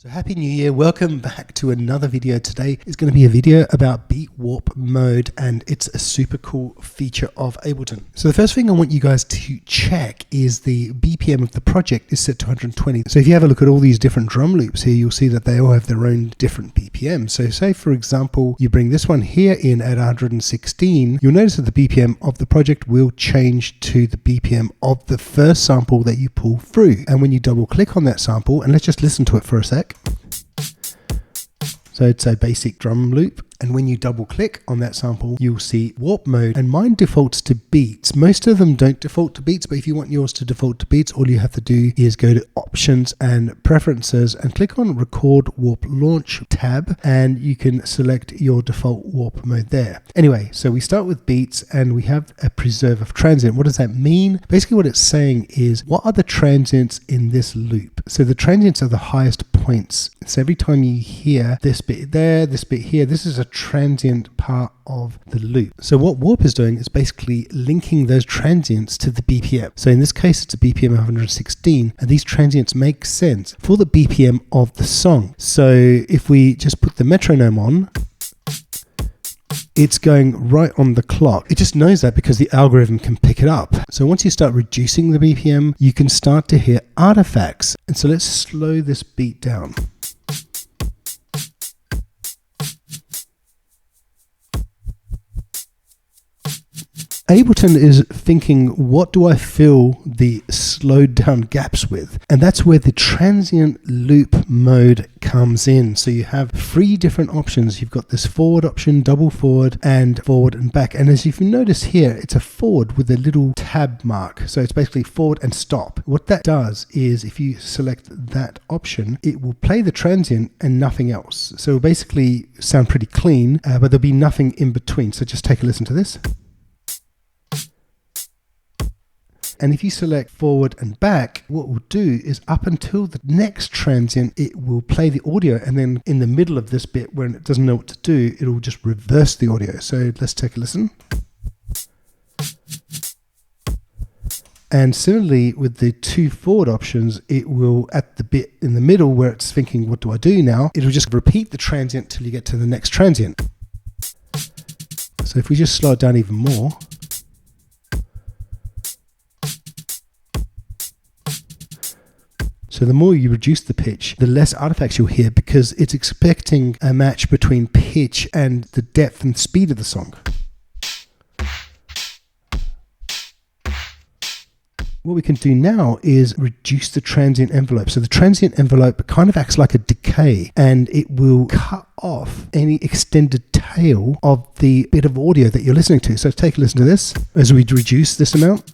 So happy new year, welcome back to another video. Today is going to be a video about beat warp mode, and it's a super cool feature of Ableton. So the first thing I want you guys to check is the BPM of the project is set to 120. So if you have a look at all these different drum loops here, you'll see that they all have their own different BPM. So say for example, you bring this one here in at 116, you'll notice that the BPM of the project will change to the BPM of the first sample that you pull through. And when you double click on that sample, and let's just listen to it for a sec. So it's a basic drum loop, and when you double click on that sample, you'll see warp mode, and mine defaults to beats. Most of them don't default to beats, but if you want yours to default to beats, all you have to do is go to options and preferences and click on record warp launch tab, and you can select your default warp mode there. Anyway, so we start with beats and we have a preserve of transient. What does that mean? Basically what it's saying is, what are the transients in this loop? So the transients are the highest points. So every time you hear this bit there, this bit here, this is a transient part of the loop. So what warp is doing is basically linking those transients to the BPM. So in this case, it's a BPM of 116, and these transients make sense for the BPM of the song. So if we just put the metronome on, it's going right on the clock. It just knows that because the algorithm can pick it up. So once you start reducing the BPM, you can start to hear artifacts. And so let's slow this beat down. Ableton is thinking, what do I fill the slowed down gaps with? And that's where the transient loop mode comes in. So you have three different options. You've got this forward option, double forward and back. And as you can notice here, it's a forward with a little tab mark. So it's basically forward and stop. What that does is if you select that option, it will play the transient and nothing else. So it'll basically sound pretty clean, but there'll be nothing in between. So just take a listen to this. And if you select forward and back, what we'll do is up until the next transient, it will play the audio. And then in the middle of this bit, when it doesn't know what to do, it'll just reverse the audio. So let's take a listen. And similarly with the two forward options, it will, at the bit in the middle where it's thinking, what do I do now? It'll just repeat the transient till you get to the next transient. So if we just slow it down even more, so the more you reduce the pitch, the less artifacts you'll hear, because it's expecting a match between pitch and the depth and speed of the song. What we can do now is reduce the transient envelope. So the transient envelope kind of acts like a decay, and it will cut off any extended tail of the bit of audio that you're listening to. So take a listen to this as we reduce this amount.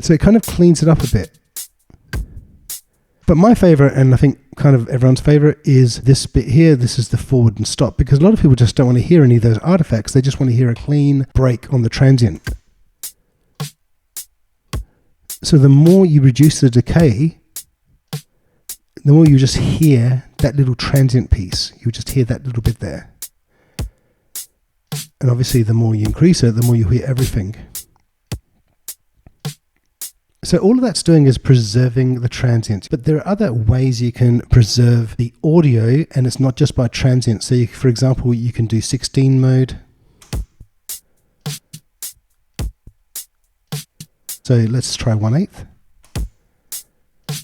So it kind of cleans it up a bit. But my favorite, and I think kind of everyone's favorite, is this bit here. This is the forward and stop, because a lot of people just don't want to hear any of those artifacts. They just want to hear a clean break on the transient. So the more you reduce the decay, the more you just hear that little transient piece. You just hear that little bit there. And obviously the more you increase it, the more you hear everything. So all of that's doing is preserving the transients, but there are other ways you can preserve the audio, and it's not just by transients. So for example, you can do 16 mode. So let's try 1/8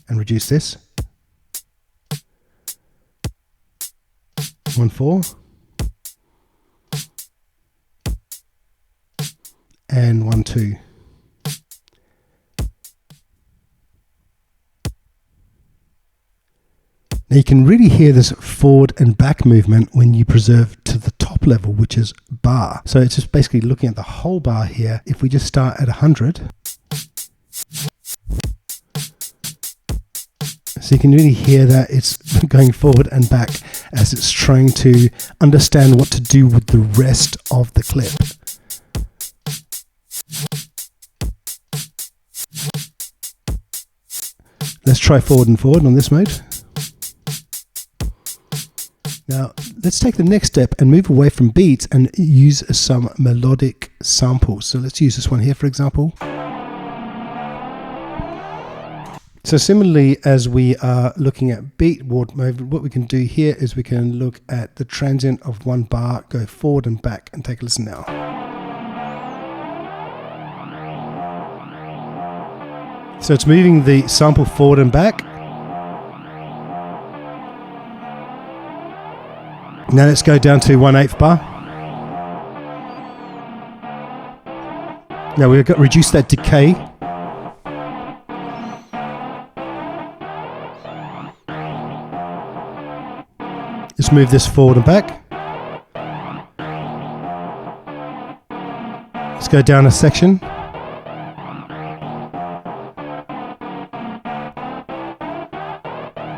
and reduce this. 1/4 and 1/2. Now you can really hear this forward and back movement when you preserve to the top level, which is bar. So it's just basically looking at the whole bar here. If we just start at 100, so you can really hear that it's going forward and back as it's trying to understand what to do with the rest of the clip. Let's try forward and forward on this mode. Now, let's take the next step and move away from beats and use some melodic samples. So let's use this one here, for example. So similarly, as we are looking at beat warp mode, what we can do here is we can look at the transient of 1 bar, go forward and back, and take a listen now. So it's moving the sample forward and back. Now let's go down to 1/8 bar. Now we've got to reduce that decay. Let's move this forward and back. Let's go down a section.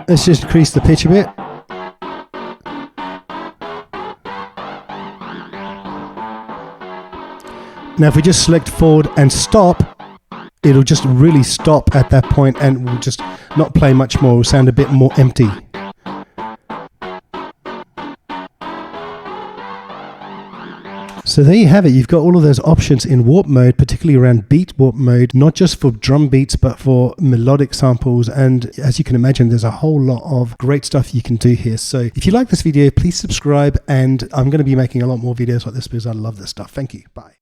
Let's just increase the pitch a bit. Now if we just select forward and stop, it'll just really stop at that point and we'll just not play much more. It will sound a bit more empty. So there you have it. You've got all of those options in warp mode, particularly around beat warp mode, not just for drum beats, but for melodic samples. And as you can imagine, there's a whole lot of great stuff you can do here. So if you like this video, please subscribe. And I'm going to be making a lot more videos like this because I love this stuff. Thank you. Bye.